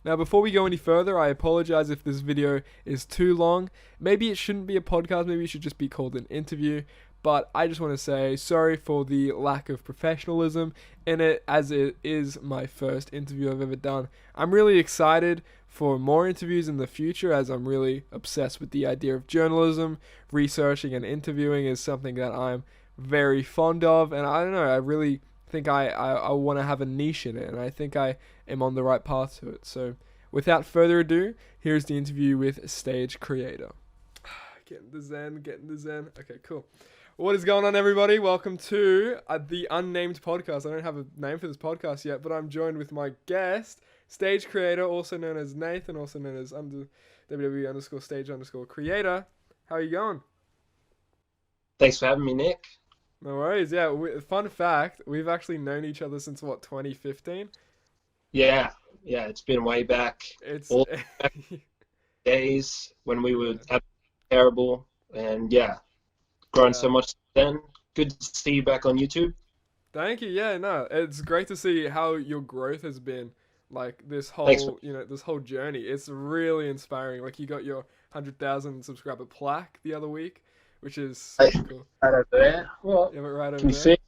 Now, before we go any further, I apologize if this video is too long. Maybe it shouldn't be a podcast, maybe it should just be called an interview. But I just want to say sorry for the lack of professionalism in it, as it is my first interview I've ever done. I'm really excited for more interviews in the future, as I'm really obsessed with the idea of journalism. Researching and interviewing is something that I'm very fond of, and I don't know, I really think I want to have a niche in it, and I think I am on the right path to it. So without further ado, here's the interview with Stage Creator. Getting the zen. Okay, cool. What is going on, everybody? Welcome to the Unnamed Podcast. I don't have a name for this podcast yet, but I'm joined with my guest, Stage Creator, also known as Nathan, also known as WWE_stage_creator. How are you going? Thanks for having me, Nick. No worries. Yeah, fun fact, we've actually known each other since, 2015? Yeah, it's been way back. It's All back days when we were terrible, and grown so much then. Good to see you back on YouTube. Thank you. Yeah, no, it's great to see how your growth has been, like this Thanks. whole, this whole journey. It's really inspiring. Like you got your 100,000 subscriber plaque the other week, which is so cool. Right over there. Well, You have it right over can you there. see?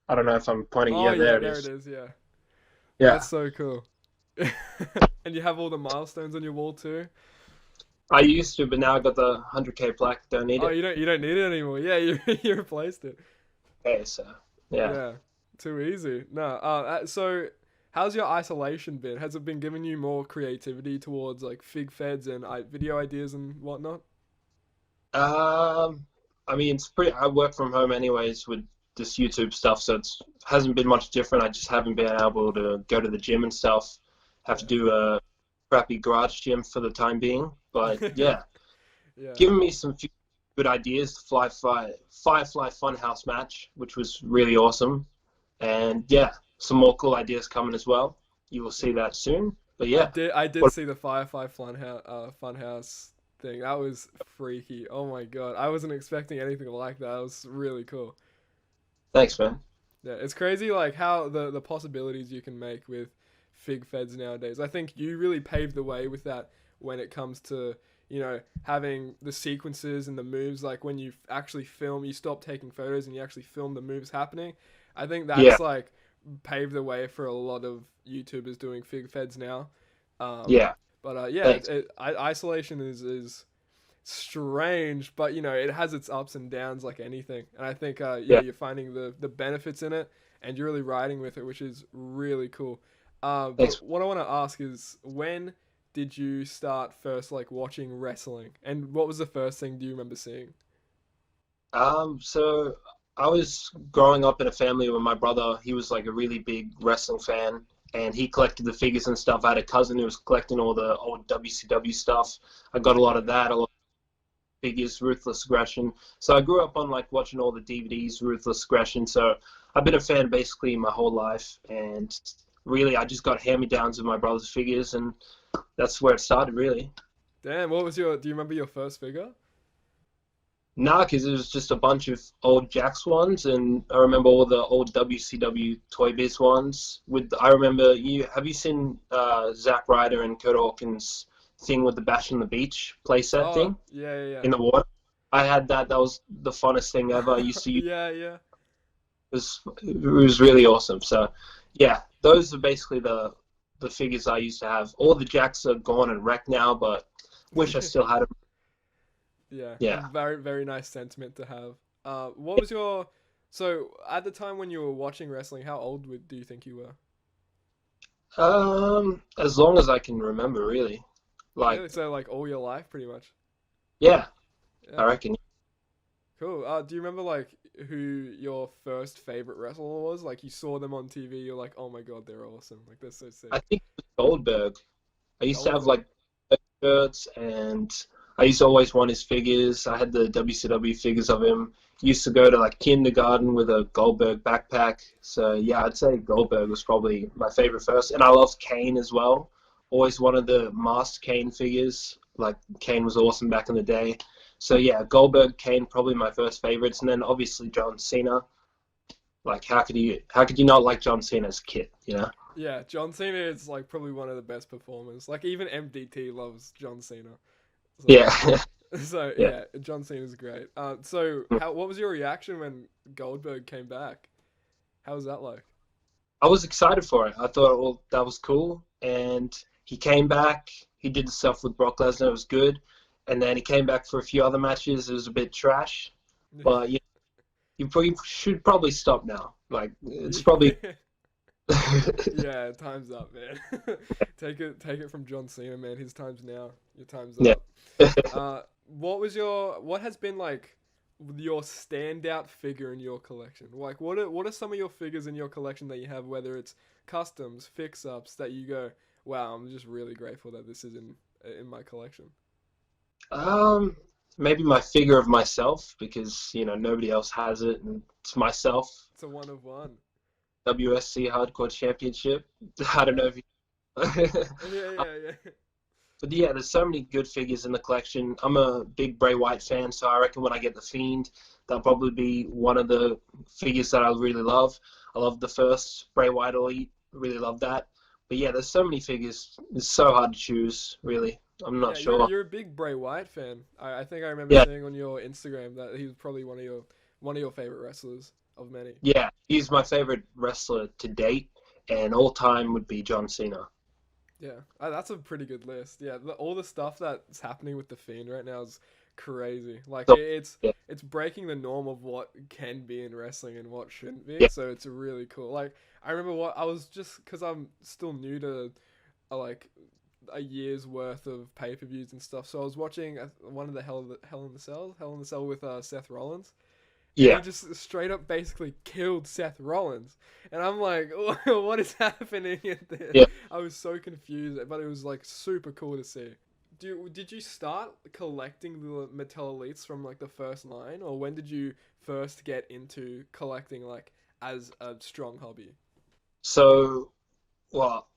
I don't know if I'm pointing. Oh, Yeah, there it there is. it is. Yeah, Yeah, that's so cool. And you have all the milestones on your wall too. I used to, but now I got the 100K plaque. Don't need Oh, it. you don't need it anymore. Yeah, you replaced it. Okay, so yeah. Yeah, too easy. No. So how's your isolation been? Has it been giving you more creativity towards like fig feds and video ideas and whatnot? I mean, it's pretty. I work from home anyways with this YouTube stuff, so it hasn't been much different. I just haven't been able to go to the gym and stuff. Have to do a crappy garage gym for the time being, but yeah. Yeah. Given me some few good ideas. Firefly Funhouse match, which was really awesome, and some more cool ideas coming as well. You will see that soon. But yeah, I did see the Firefly Funhouse thing. That was freaky. Oh my god. I wasn't expecting anything like that. It was really cool. thanks, man. Yeah, it's crazy like how the possibilities you can make with fig feds nowadays. I think you really paved the way with that when it comes to, having the sequences and the moves, like when you actually film, you stop taking photos and you actually film the moves happening. I think that's like paved the way for a lot of YouTubers doing fig feds now. Yeah, But thanks. isolation is strange, but it has its ups and downs like anything. And I think Yeah, you're finding the benefits in it, and you're really riding with it, which is really cool. thanks. But what I want to ask is, when did you start first like watching wrestling, and what was the first thing do you remember seeing? So I was growing up in a family where my brother, he was like a really big wrestling fan, and he collected the figures and stuff. I had a cousin who was collecting all the old WCW stuff. I got a lot of Okay. that, a lot of figures, Ruthless Aggression. So I grew up on like watching all the DVDs, Ruthless Aggression. So I've been a fan basically my whole life, and really I just got hand-me-downs of my brother's figures, and that's where it started really. Damn, do you remember your first figure? Nah, because it was just a bunch of old Jax ones, and I remember all the old WCW Toy Biz ones. I remember have you seen Zack Ryder and Kurt Hawkins' thing with the Bash on the Beach playset Oh, thing yeah. in the water? I had that. That was the funnest thing ever. I used to use. Yeah. It was really awesome. So yeah, those are basically the figures I used to have. All the Jacks are gone and wrecked now, but wish I still had them. Yeah, Yeah. very, very nice sentiment to have. What was so at the time when you were watching wrestling, how old do you think you were? As long as I can remember, really. Like, Really? So like all your life, pretty much. yeah, I Yeah, reckon. cool. Do you remember like who your first favorite wrestler was? Like you saw them on TV, you're like, oh my god, they're awesome. Like they're so I sick. think it was Goldberg. I used to have Goldberg. like shirts, and I used to always want his figures. I had the WCW figures of him. Used to go to like kindergarten with a Goldberg backpack. So yeah, I'd say Goldberg was probably my favorite first. And I loved Kane as well. Always wanted the masked Kane figures. Like Kane was awesome back in the day. So yeah, Goldberg, Kane, probably my first favorites, and then obviously John Cena. Like how could you not like John Cena as a kid? You know? Yeah, John Cena is like probably one of the best performers. Like even MDT loves John Cena. So Yeah, so yeah. yeah, John Cena's great. So how what was your reaction when Goldberg came back? How was that like? I was excited for it. I thought, well, that was cool. And he came back. He did the stuff with Brock Lesnar. It was good. And then he came back for a few other matches. It was a bit trash. But you probably should probably stop now. Like it's probably Yeah. Yeah, time's up, man. Take it from John Cena, man. His time's now. Your time's yeah. up. What has been like your standout figure in your collection? Like what are some of your figures in your collection that you have, whether it's customs, fix ups, that you go, wow, I'm just really grateful that this is in my collection. Um, Maybe my figure of myself because nobody else has it, and it's myself. It's a one of one. WSC Hardcore Championship. I don't know Yeah. if you. Yeah, yeah, yeah. But yeah, there's so many good figures in the collection. I'm a big Bray Wyatt fan, so I reckon when I get the Fiend, that'll probably be one of the figures that I really love. I love the first Bray Wyatt Elite, really love that. But yeah, there's so many figures. It's so hard to choose, really. I'm not Yeah, you're sure. you're a big Bray Wyatt fan. I think I remember Yeah, seeing on your Instagram that he's probably one of your favorite wrestlers of many. yeah, he's my favorite wrestler to date, and all time would be John Cena. Yeah, that's a pretty good list. Yeah, all the stuff that's happening with the Fiend right now is crazy. Like So yeah, it's breaking the norm of what can be in wrestling and what shouldn't be. yeah, So it's really cool. Like I remember what I was just because I'm still new to like a year's worth of pay per views and stuff. So I was watching one of the Hell in the Cell with Seth Rollins, and he yeah. just straight up basically killed Seth Rollins. And I'm like, what is happening in there? Yeah. I was so confused, but it was like super cool to see. Did you start collecting the Mattel Elites from like the first line, or when did you first get into collecting like as a strong hobby? So, well,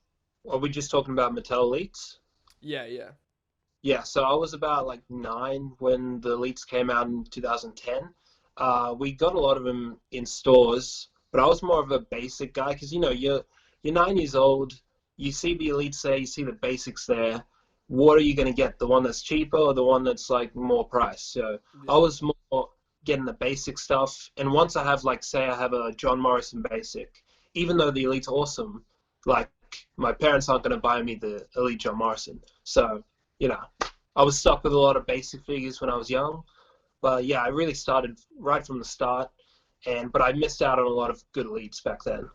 are we just talking about Mattel Elites? Yeah, yeah, Yeah, so I was about like 9 when the Elites came out in 2010. We got a lot of them in stores, but I was more of a basic guy because you're 9 years old. You see the Elites there, you see the basics there. What are you going to get? The one that's cheaper or the one that's like more price? So I yeah, was more getting the basic stuff. And once I have like, say, I have a John Morrison basic, even though the Elite's awesome, like my parents aren't going to buy me the Elite John Morrison. So you know, I was stuck with a lot of basic figures when I was young. But yeah, I really started right from the start, but I missed out on a lot of good elites back then.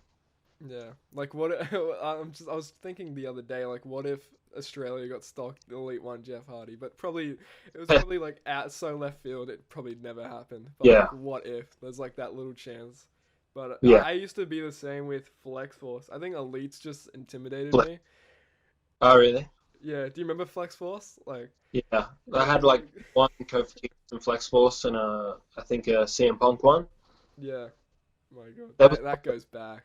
yeah. Like what? I was thinking the other day, like what if Australia got stocked the Elite One Jeff Hardy? But probably it was probably like out so left field, it probably never happened. But Yeah, like, what if there's like that little chance? But yeah. I used to be the same with Flex Force. I think Elites just intimidated me. Oh, really? Yeah. Do you remember Flex Force? Like, Yeah. I yeah, had like one Kofi Kingston Flex Force and I think a CM Punk one. yeah. My God, That was that goes back.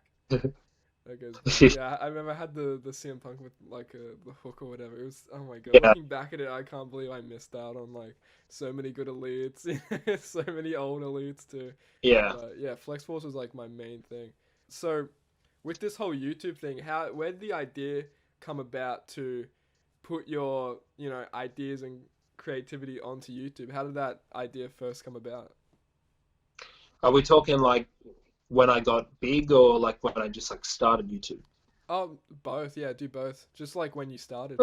That goes back. Yeah, I remember I had the CM Punk with like the hook or whatever. It was, oh my God. yeah, Looking back at it, I can't believe I missed out on like so many good elites, so many old elites too. yeah. But yeah, Flex Force was like my main thing. So with this whole YouTube thing, where did the idea come about to put your ideas and creativity onto YouTube? How did that idea first come about? Are we talking like when I got big or like when I just like started YouTube? Both. Yeah, do both. Just like when you started.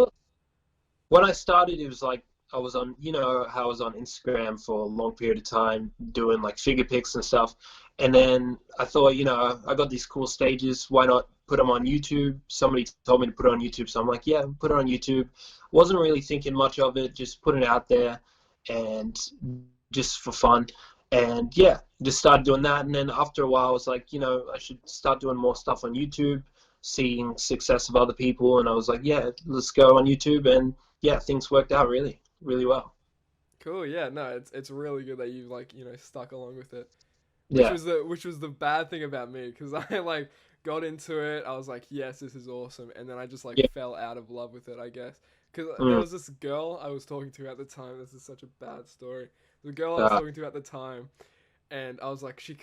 When I started, it was like I was on, how I was on Instagram for a long period of time doing like figure picks and stuff. And then I thought, I got these cool stages. Why not put them on YouTube? Somebody told me to put it on YouTube. So I'm like, yeah, put it on YouTube. Wasn't really thinking much of it, just put it out there and just for fun. And yeah, just started doing that. And then after a while, I was like, I should start doing more stuff on YouTube, seeing success of other people. And I was like, yeah, let's go on YouTube. And yeah, things worked out really, really well. Cool. Yeah. No, it's really good that you like stuck along with it. Yeah, Which was the bad thing about me because I like got into it. I was like, yes, this is awesome, and then I just like yeah, fell out of love with it. I guess because there mm, was this girl I was talking to at the time. This is such a bad story. The girl I was uh, talking to at the time, and I was like, she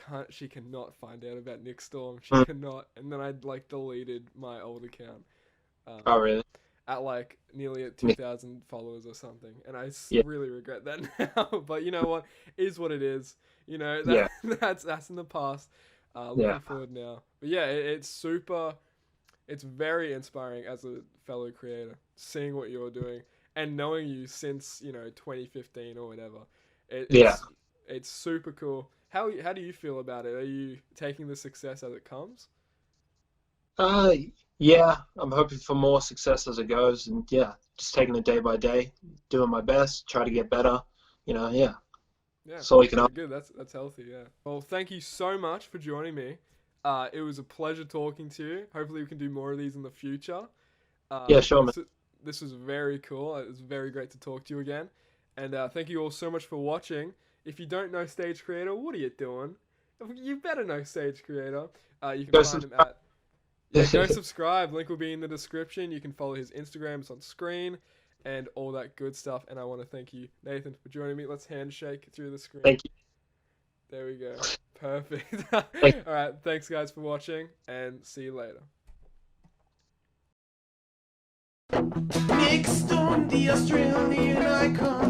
cannot find out about Nick Storm. She Mm. cannot. And then I like deleted my old account. Oh, really? At like nearly at Yeah. 2,000 followers or something, and I Yeah. really regret that now. But you know what? Is what it is. You know Yeah. that's in the past. Looking Yeah. forward now. But yeah, it's super. It's very inspiring as a fellow creator, seeing what you're doing and knowing you since 2015 or whatever. Yeah. It's super cool. How do you feel about it? Are you taking the success as it comes? Uh, yeah, I'm hoping for more success as it goes, and yeah, just taking it day by day, doing my best, try to get better. Yeah, Yeah, so we can. good. That's healthy. Yeah. Well, thank you so much for joining me. It was a pleasure talking to you. Hopefully, we can do more of these in the future. Yeah, sure, man. This was very cool. It was very great to talk to you again. And thank you all so much for watching. If you don't know Stage Creator, what are you doing? You better know Stage Creator. You can Go find him subscribe. go subscribe. Link will be in the description. You can follow his Instagram. It's on screen and all that good stuff. And I want to thank you, Nathan, for joining me. Let's handshake through the screen. Thank you. There we go. Perfect. Thank All right. Thanks, guys, for watching, and see you later. Nick Storm, the Australian icon.